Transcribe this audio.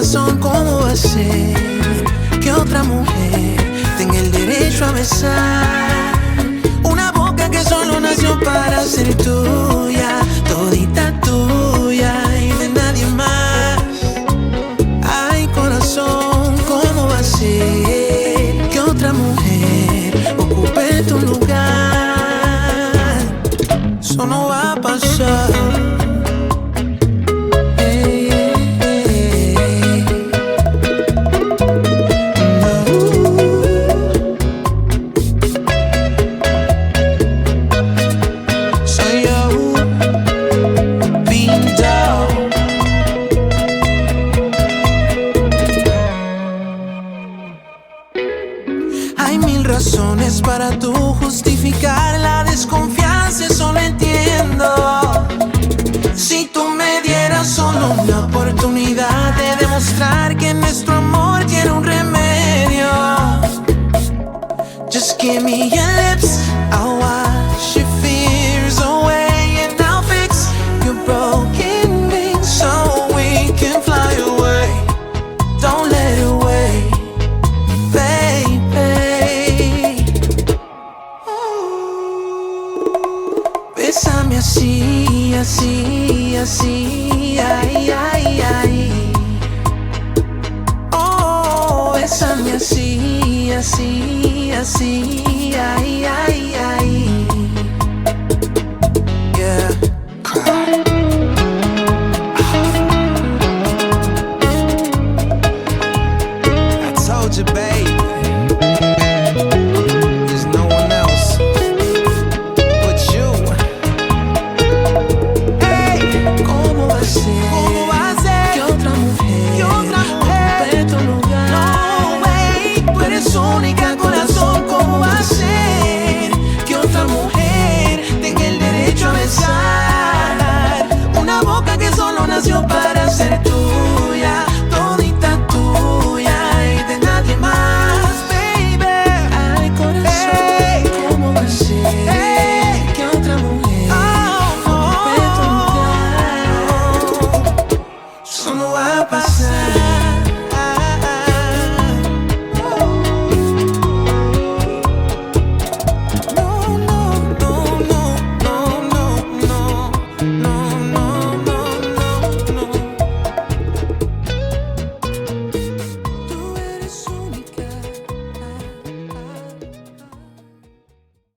corazón, ¿cómo va a ser que otra mujer tenga el derecho a besar una boca que solo nació para ser tuya, todita tuya y de nadie más? Ay, corazón, ¿cómo va a ser que otra mujer ocupe tu lugar? Eso no va a pasar. Para tú justificar la desconfianza, eso no entiendo. Si tú me dieras solo una oportunidad de demostrar que nuestro amor tiene un remedio. Just give me your lips, I'll wash your fears away, and I'll fix your broken wings so we can fly away. Don't let it away, baby. Bésame así, así, así, ay, ay, ay. Oh, bésame así, así, así, ay, ay.